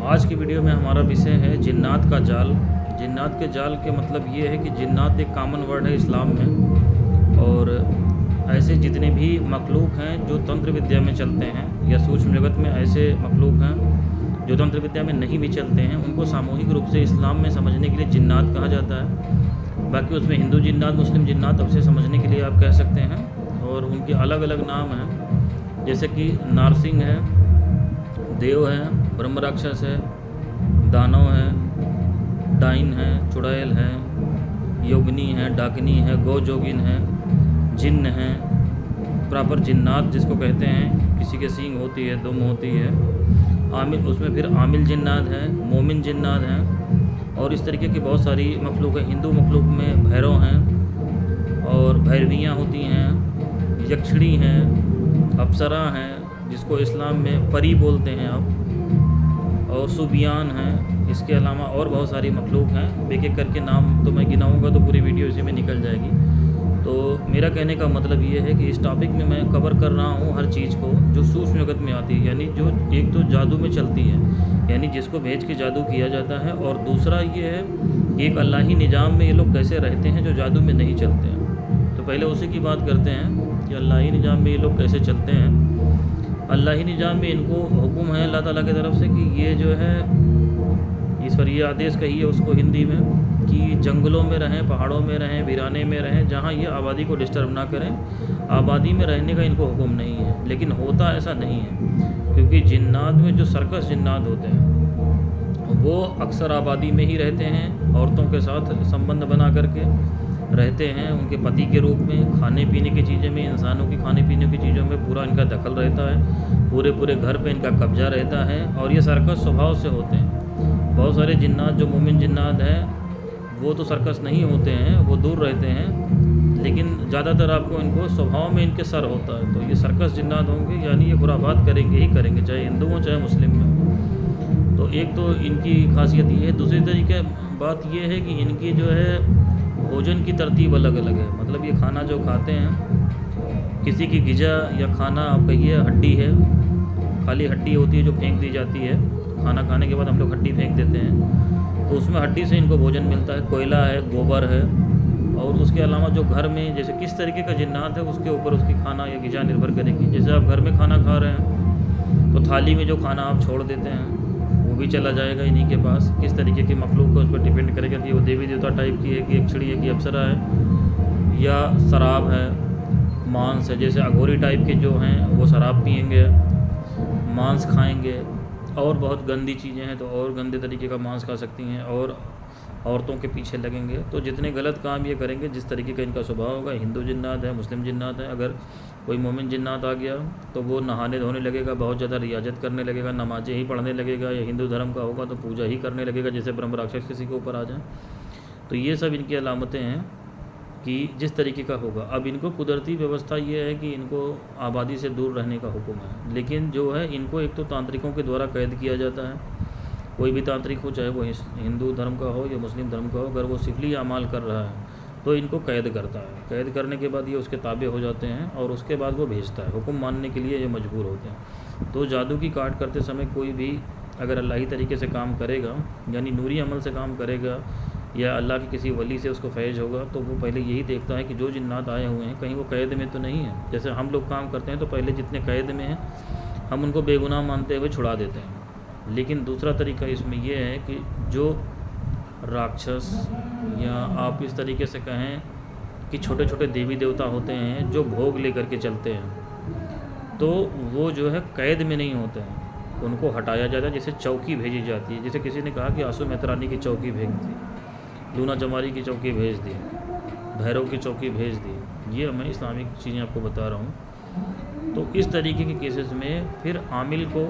आज की वीडियो में हमारा विषय है जिन्नात का जाल। जिन्नात के जाल के मतलब ये है कि जिन्नात एक कॉमन वर्ड है इस्लाम में, और ऐसे जितने भी मखलूक हैं जो तंत्र विद्या में चलते हैं या सूक्ष्म जगत में ऐसे मखलूक हैं जो तंत्र विद्या में नहीं भी चलते हैं, उनको सामूहिक रूप से इस्लाम में समझने के लिए जिन्नात कहा जाता है। बाकी उसमें हिंदू जिन्नात, मुस्लिम जिन्नात अब से समझने के लिए आप कह सकते हैं, और उनके अलग अलग नाम हैं, जैसे कि नारसिंह है, देव है, ब्रह्म राक्षस है, दानव है, डाइन है, चुड़ैल है, योगिनी है, डाकिनी है, गौ जोगिन है, जिन्न है, प्रॉपर जिन्नात जिसको कहते हैं, किसी के सींग होती है, दुम होती है, आमिल, उसमें फिर आमिल जिन्नात है, मोमिन जिन्नात हैं, और इस तरीके की बहुत सारी मखलूक है। हिंदू मखलूक में भैरव हैं और भैरवियाँ होती हैं, यक्षिणी हैं, अप्सरा हैं जिसको इस्लाम में परी बोलते हैं आप, और सुबियान हैं। इसके अलावा और बहुत सारी मखलूक हैं, एक एक करके नाम तो मैं गिनाऊंगा तो पूरी वीडियो इसी में निकल जाएगी। तो मेरा कहने का मतलब ये है कि इस टॉपिक में मैं कवर कर रहा हूँ हर चीज़ को जो सूक्ष्म जगत में आती है, यानी जो एक तो जादू में चलती है, यानी जिसको भेज के जादू किया जाता है, और दूसरा ये है कि एक अल्लाही निज़ाम में ये लोग कैसे रहते हैं जो जादू में नहीं चलते हैं। तो पहले उसी की बात करते हैं कि अल्लाही निज़ाम में ये लोग कैसे चलते हैं। अल्लाही निज़ाम में इनको हुक्म है अल्लाह ताला की तरफ से कि ये जो है ईश्वरीय आदेश कहिए उसको हिंदी में, कि जंगलों में रहें, पहाड़ों में रहें, वीराने में रहें, जहाँ ये आबादी को डिस्टर्ब ना करें। आबादी में रहने का इनको हुक्म नहीं है, लेकिन होता ऐसा नहीं है, क्योंकि जिन्नात में जो सर्कस जिन्नात होते हैं वो अक्सर आबादी में ही रहते हैं, औरतों के साथ संबंध बना करके रहते हैं, उनके पति के रूप में। खाने पीने की चीज़ों में, इंसानों की खाने पीने की चीज़ों में पूरा इनका दखल रहता है, पूरे पूरे घर पे इनका कब्जा रहता है, और ये सर्कस स्वभाव से होते हैं। बहुत सारे जिन्नात जो मोमिन जिन्नात हैं वो तो सर्कस नहीं होते हैं, वो दूर रहते हैं, लेकिन ज़्यादातर आपको इनको स्वभाव में इनके सर होता है। तो ये सर्कस जिन्नात होंगे, यानी ये खुराफात करेंगे ही करेंगे, चाहे हिंदू हो चाहे मुस्लिम हो। तो एक तो इनकी खासियत ये है। दूसरी तरीके बात ये है कि इनकी जो है भोजन की तरतीब अलग अलग है। मतलब ये खाना जो खाते हैं, किसी की गिजा या खाना आप कहिए हड्डी है, खाली हड्डी होती है जो फेंक दी जाती है। खाना खाने के बाद हम लोग हड्डी फेंक देते हैं, तो उसमें हड्डी से इनको भोजन मिलता है। कोयला है, गोबर है, और उसके अलावा जो घर में जैसे किस तरीके का जिन्नात है उसके ऊपर उसकी खाना या गिजा निर्भर करेगी। जैसे आप घर में खाना खा रहे हैं तो थाली में जो खाना आप छोड़ देते हैं वो भी चला जाएगा इन्हीं के पास। किस तरीके की मखलूक है उस पर डिपेंड करेगा कि वो देवी देवता टाइप की है, कि यक्षिणी है, कि अप्सरा है, या शराब है, मांस है। जैसे अघोरी टाइप के जो हैं वो शराब पियेंगे, मांस खाएंगे, और बहुत गंदी चीज़ें हैं तो और गंदे तरीके का मांस खा सकती हैं, और औरतों के पीछे लगेंगे। तो जितने गलत काम ये करेंगे, जिस तरीके का इनका स्वभाव होगा। हिंदू जिन्नात है, मुस्लिम जिन्नात है। अगर कोई मोमिन जिन्नात आ गया तो वो नहाने धोने लगेगा, बहुत ज़्यादा रियाजत करने लगेगा, नमाज़ें ही पढ़ने लगेगा, या हिंदू धर्म का होगा तो पूजा ही करने लगेगा, जैसे ब्रह्म राक्षस किसी के ऊपर आ जाए। तो ये सब इनकी अलामतें हैं कि जिस तरीके का होगा। अब इनको कुदरती व्यवस्था ये है कि इनको आबादी से दूर रहने का हुक्म है, लेकिन जो है इनको एक तो तांत्रिकों के द्वारा कैद किया जाता है। कोई भी तांत्रिक हो, चाहे वो हिंदू धर्म का हो या मुस्लिम धर्म का हो, अगर वो सिफली अमाल कर रहा है तो इनको कैद करता है। कैद करने के बाद ये उसके ताबे हो जाते हैं, और उसके बाद वो भेजता है। हुक्म मानने के लिए ये मजबूर होते हैं। तो जादू की काट करते समय कोई भी अगर अल्लाही तरीके से काम करेगा, यानी नूरी अमल से काम करेगा, या अल्लाह के किसी वली से उसको फैज़ होगा, तो वो पहले यही देखता है कि जो जिन्नात आए हुए हैं कहीं वो कैद में तो नहीं है। जैसे हम लोग काम करते हैं तो पहले जितने कैद में हैं हम उनको बेगुनाह मानते हुए छुड़ा देते हैं। लेकिन दूसरा तरीका इसमें यह है कि जो राक्षस, या आप इस तरीके से कहें कि छोटे छोटे देवी देवता होते हैं जो भोग लेकर के चलते हैं, तो वो जो है कैद में नहीं होते हैं, उनको हटाया जाता है। जैसे चौकी भेजी जाती है, जैसे किसी ने कहा कि आंसू मेहतरानी की चौकी भेज दी, लूना जमारी की चौकी भेज दी, भैरव की चौकी भेज दी। ये मैं इस्लामिक चीज़ें आपको बता रहा हूँ। तो इस तरीके के केसेस में फिर आमिल को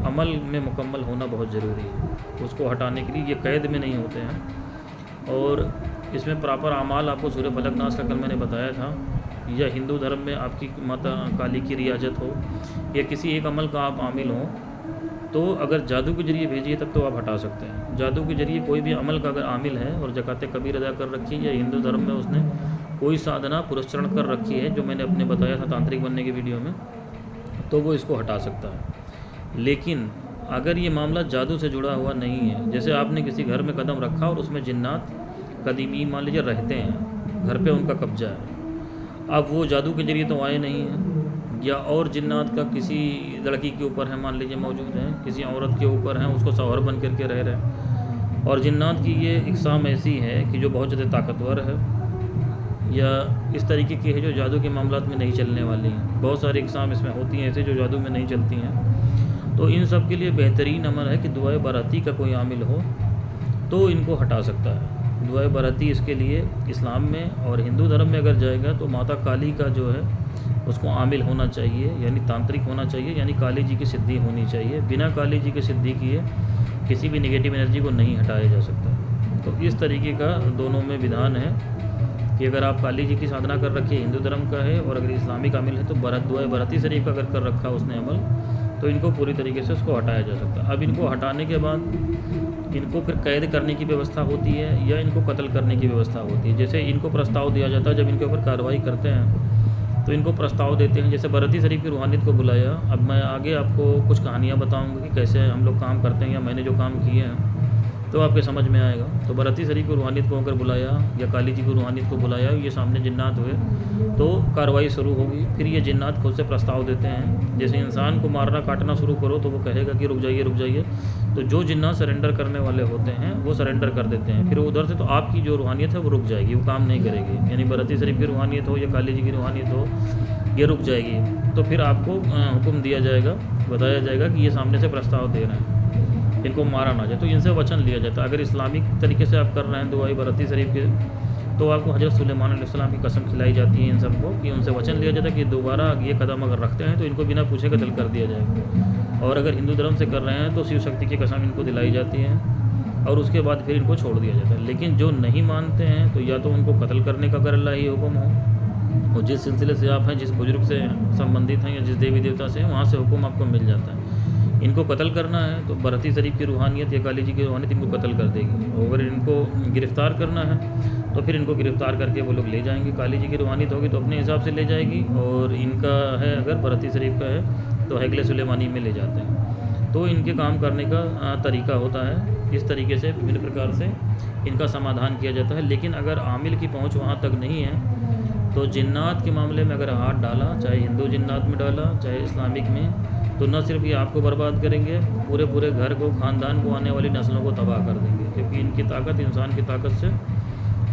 अमल में मुकम्मल होना बहुत ज़रूरी है, उसको हटाने के लिए। ये कैद में नहीं होते हैं, और इसमें प्रॉपर अमाल आपको सूर्य फलक नाश का कल मैंने बताया था। या हिंदू धर्म में आपकी माता काली की रियाजत हो, या किसी एक अमल का आप आमिल हों, तो अगर जादू के जरिए भेजिए तब तो आप हटा सकते हैं। जादू के जरिए कोई भी अमल का अगर आमिल है और ज़कात कबीर अदा कर रखी है, या हिंदू धर्म में उसने कोई साधना पुरस्चरण कर रखी है, जो मैंने अपने बताया था तांत्रिक बनने की वीडियो में, तो वो इसको हटा सकता है। लेकिन अगर ये मामला जादू से जुड़ा हुआ नहीं है, जैसे आपने किसी घर में कदम रखा और उसमें जिन्नात कदीमी मान लीजिए रहते हैं, घर पे उनका कब्जा है, अब वो जादू के जरिए तो आए नहीं हैं, या और जिन्नात का किसी लड़की के ऊपर है मान लीजिए मौजूद है, किसी औरत के ऊपर हैं, उसको शौहर बन करके रह रहे हैं, और जिन्नात की ये इकसाम ऐसी है कि जो बहुत ज़्यादा ताकतवर है या इस तरीके की है जो जादू के मामलात में नहीं चलने वाली हैं। बहुत सारी इकसाम इसमें होती हैं ऐसे जो जादू में नहीं चलती हैं। तो इन सब के लिए बेहतरीन अमल है कि दुआए बाराती का कोई आमिल हो तो इनको हटा सकता है। दुआए बाराती इसके लिए इस्लाम में और हिंदू धर्म में अगर जाएगा तो माता काली का जो है उसको आमिल होना चाहिए, यानी तांत्रिक होना चाहिए, यानी काली जी की सिद्धि होनी चाहिए। बिना काली जी की सिद्धि किए किसी भी नेगेटिव एनर्जी को नहीं हटाया जा सकता। तो इस तरीके का दोनों में विधान है कि अगर आप काली जी की साधना कर रखी है, हिंदू धर्म का है, और अगर इस्लामिक आमिल है तो दुआए बाराती शरीफ अगर कर रखा उसने अमल, तो इनको पूरी तरीके से उसको हटाया जा सकता है। अब इनको हटाने के बाद इनको फिर कैद करने की व्यवस्था होती है या इनको कत्ल करने की व्यवस्था होती है। जैसे इनको प्रस्ताव दिया जाता है, जब इनके ऊपर कार्रवाई करते हैं तो इनको प्रस्ताव देते हैं, जैसे बाराती शरीफ की रूहानियत को बुलाया। अब मैं आगे आपको कुछ कहानियाँ बताऊँगा कि कैसे हम लोग काम करते हैं या मैंने जो काम किए हैं, तो आपके समझ में आएगा। तो बाराती शरीफ की रूहानियत को अगर बुलाया या काली जी की रूहानियत को बुलाया, ये सामने जिन्नात हुए तो कार्रवाई शुरू होगी। फिर ये जिन्नात खुद से प्रस्ताव देते हैं, जैसे इंसान को मारना काटना शुरू करो तो वो कहेगा कि रुक जाइए रुक जाइए, तो जो जिन्नात सरेंडर करने वाले होते हैं वो सरेंडर कर देते हैं। फिर उधर से तो आपकी जो रूहानियत है वो रुक जाएगी, वो काम नहीं करेगी। यानी बाराती शरीफ की रूहानियत हो या काली जी की रूहानियत हो, ये रुक जाएगी। तो फिर आपको हुक्म दिया जाएगा, बताया जाएगा कि ये सामने से प्रस्ताव दे रहे हैं, इनको मारा ना जाए, तो इनसे वचन लिया जाता है। अगर इस्लामिक तरीके से आप कर रहे हैं दुआई बाराती शरीफ के, तो आपको हज़रत सुलेमान अलैहिस्सलाम की कसम खिलाई जाती है इन सबको, कि उनसे वचन लिया जाता है कि दोबारा ये कदम अगर रखते हैं तो इनको बिना पूछे कत्ल कर दिया जाएगा। और अगर हिंदू धर्म से कर रहे हैं तो शिव शक्ति की कसम इनको दिलाई जाती है और उसके बाद फिर इनको छोड़ दिया जाता है। लेकिन जो नहीं मानते हैं तो या तो उनको कत्ल करने का अगर अल्लाह ही हुक्म हो, और जिस सिलसिले से आप हैं, जिस बुजुर्ग से संबंधित हैं या जिस देवी देवता से हैं, वहाँ से हुक्म आपको मिल जाता है। इनको कत्ल करना है तो बाराती शरीफ की रूहानियत या काली जी की रूहानियत इनको कत्ल कर देगी। और अगर इनको गिरफ़्तार करना है तो फिर इनको गिरफ़्तार करके वो लोग ले जाएंगे। काली जी की रूहानियत होगी तो अपने हिसाब से ले जाएगी, और इनका है अगर बाराती शरीफ का है तो हैगले सुलेमानी में ले जाते हैं। तो इनके काम करने का तरीका होता है, इस तरीके से विभिन्न प्रकार से इनका समाधान किया जाता है। लेकिन अगर आमिल की पहुँच वहाँ तक नहीं है तो जिन्नात के मामले में अगर हाथ डाला, चाहे हिंदू जिन्नात में डाला चाहे इस्लामिक में, तो न सिर्फ ये आपको बर्बाद करेंगे, पूरे पूरे घर को, ख़ानदान को, आने वाली नस्लों को तबाह कर देंगे। क्योंकि इनकी ताकत इंसान की ताकत से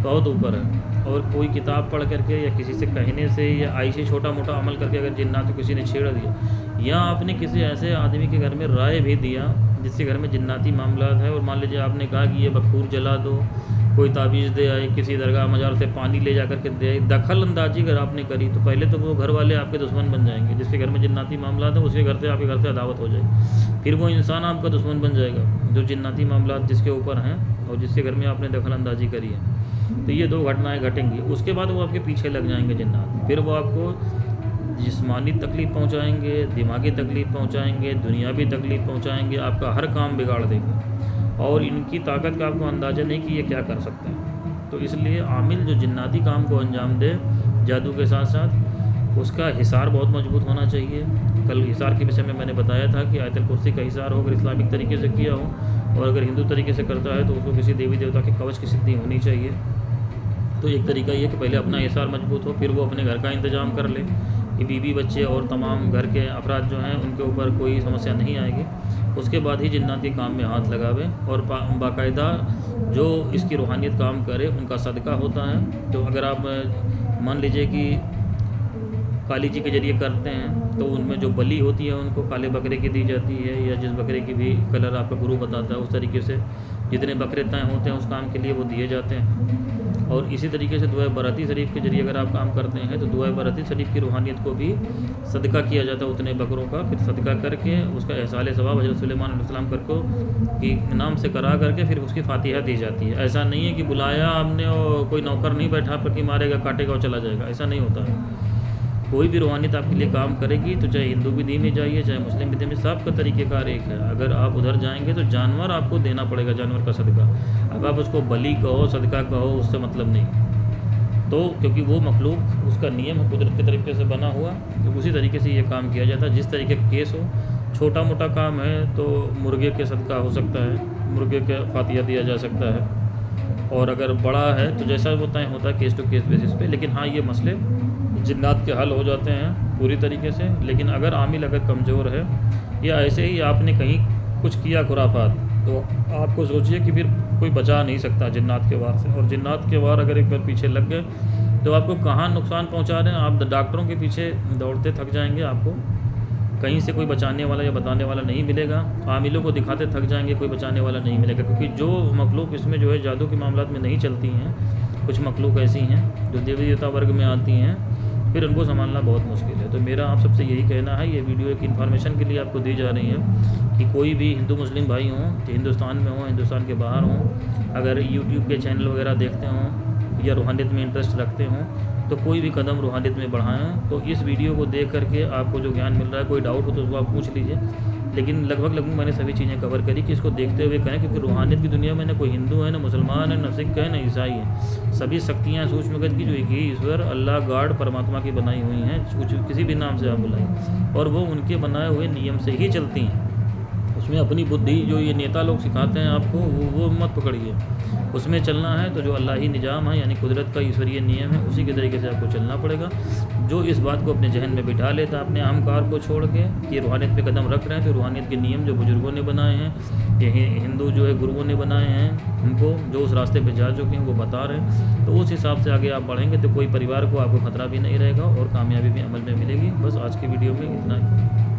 बहुत ऊपर है। और कोई किताब पढ़ करके या किसी से कहने से या ऐसे छोटा मोटा अमल करके अगर जिन्नात को किसी ने छेड़ दिया, या आपने किसी ऐसे आदमी के घर में राय भी दिया जिसके घर में जिन्नाती मामला है, और मान लीजिए आपने कहा कि ये बखूर जला दो, कोई ताबीज़ दे आए, किसी दरगाह मजार से पानी ले जा करके दे आए, दखल अंदाजी अगर आपने करी तो पहले तो वो घर वाले आपके दुश्मन बन जाएंगे। जिसके घर में जिन्नाती मामला है उसके घर से आपके घर से अदावत हो जाएगी। फिर वो इंसान आपका दुश्मन बन जाएगा जो जिन्नाती मामला जिसके ऊपर हैं और जिसके घर में आपने दखल अंदाजी करी है। तो ये दो घटनाएँ घटेंगी, उसके बाद वो आपके पीछे लग जाएंगे जिन्नात। फिर वो आपको जिस्मानी तकलीफ़ पहुँचाएँगे, दिमागी तकलीफ़ पहुँचाएँगे, दुनियावी तकलीफ़ पहुँचाएँगे, आपका हर काम बिगाड़ देंगे। और इनकी ताकत का आपको अंदाज़ा नहीं कि ये क्या कर सकते हैं। तो इसलिए आमिल जो जिन्नाती काम को अंजाम दे जादू के साथ साथ, उसका हिसार बहुत मजबूत होना चाहिए। कल हिसार के विषय में मैंने बताया था कि आयतल कुर्सी का हिसार हो अगर इस्लामिक तरीके से किया हो, और अगर हिंदू तरीके से करता है तो उसको किसी देवी देवता के कवच की सिद्धि होनी चाहिए। तो एक तरीका ये कि पहले अपना हिसार मजबूत हो, फिर वो अपने घर का इंतज़ाम कर ले कि बीवी बच्चे और तमाम घर के अफराद जो हैं उनके ऊपर कोई समस्या नहीं आएगी। उसके बाद ही जिन्नात के काम में हाथ लगावे, और बाकायदा जो इसकी रूहानियत काम करे उनका सदका होता है। तो अगर आप मान लीजिए कि काली जी के जरिए करते हैं तो उनमें जो बलि होती है उनको काले बकरे की दी जाती है, या जिस बकरे की भी कलर आपका गुरु बताता है उस तरीके से जितने बकरे तय होते हैं उस काम के लिए वो दिए जाते हैं। और इसी तरीके से दुआ बाराती शरीफ के जरिए अगर आप काम करते हैं तो दुआ बाराती शरीफ की रूहानियत को भी सदका किया जाता है उतने बकरों का। फिर सदका करके उसका एहसाल सवाब हज़रत सुलेमान अलैहिस्सलाम को की नाम से करा करके फिर उसकी फातिहा दी जाती है। ऐसा नहीं है कि बुलाया आपने और कोई नौकर नहीं बैठा पर कि मारेगा काटेगा और चला जाएगा, ऐसा नहीं होता है। कोई भी रूहानियत आपके लिए काम करेगी तो चाहे हिंदू विधि में जाइए चाहे मुस्लिम विधि में, सबका तरीक़ेकार एक है। अगर आप उधर जाएंगे तो जानवर आपको देना पड़ेगा, जानवर का सदका। अब आप उसको बलि कहो सदका कहो उससे मतलब नहीं, तो क्योंकि वो मखलूक उसका नियम है कुदरत के तरीके से बना हुआ, तो उसी तरीके से ये काम किया जाता है। जिस तरीके का केस हो, छोटा मोटा काम है तो मुर्गे के सदका हो सकता है, मुर्गे के फातिया दिया जा सकता है। और अगर बड़ा है तो जैसा होता है केस टू केस बेसिस पे। लेकिन हाँ, ये मसले जिन्नात के हल हो जाते हैं पूरी तरीके से। लेकिन अगर आमिल अगर कमज़ोर है या ऐसे ही आपने कहीं कुछ किया खुराफात, तो आपको सोचिए कि फिर कोई बचा नहीं सकता जिन्नात के वार से। और जिन्नात के वार अगर एक बार पीछे लग गए तो आपको कहाँ नुकसान पहुँचा रहे हैं, आप डॉक्टरों के पीछे दौड़ते थक जाएंगे, आपको कहीं से कोई बचाने वाला या बताने वाला नहीं मिलेगा। आमिलों को दिखाते थक जाएंगे, कोई बचाने वाला नहीं मिलेगा। क्योंकि जो मखलूक इसमें जो है जादू के मामलात में नहीं चलती हैं, कुछ मखलूक ऐसी हैं जो देवी देवता वर्ग में आती हैं, फिर उनको संभालना बहुत मुश्किल है। तो मेरा आप सबसे यही कहना है, ये वीडियो एक इन्फॉर्मेशन के लिए आपको दी जा रही है कि कोई भी हिंदू मुस्लिम भाई हों, हिंदुस्तान में हों, हिंदुस्तान के बाहर हों, अगर यूट्यूब के चैनल वगैरह देखते हों या रूहानियत में इंटरेस्ट रखते हों, तो कोई भी कदम रूहानियत में बढ़ाएं। तो इस वीडियो को देख करके आपको जो ज्ञान मिल रहा है, कोई डाउट हो तो उसको आप पूछ लीजिए। लेकिन लगभग मैंने सभी चीज़ें कवर करी कि इसको देखते हुए करें, क्योंकि रूहानियत की दुनिया में ना कोई हिंदू है, ना मुसलमान है, ना सिख है, ना ईसाई है। सभी शक्तियाँ सूक्ष्मगत की जो एक ही ईश्वर अल्लाह गॉड परमात्मा की बनाई हुई हैं, कुछ किसी भी नाम से आप बुलाएं, और वो उनके बनाए हुए नियम से ही चलती हैं। उसमें अपनी बुद्धि जो ये नेता लोग सिखाते हैं आपको, वो मत पकड़िए। उसमें चलना है तो जो अल्लाही निज़ाम है, यानी कुदरत का ईश्वरीय नियम है, उसी के तरीके से आपको चलना पड़ेगा। जो इस बात को अपने जहन में बिठा लेता है, अपने अहंकार को छोड़ के कि रूहानियत पे कदम रख रहे हैं, तो रूहानियत के नियम जो बुजुर्गों ने बनाए हैं, ये हिंदू जो है गुरुओं ने बनाए हैं, उनको जो उस रास्ते पे जा चुके हैं वो बता रहे हैं, तो उस हिसाब से आगे आप बढ़ेंगे तो कोई परिवार को आपको खतरा भी नहीं रहेगा और कामयाबी भी अमल में मिलेगी। बस आज की वीडियो में इतना ही।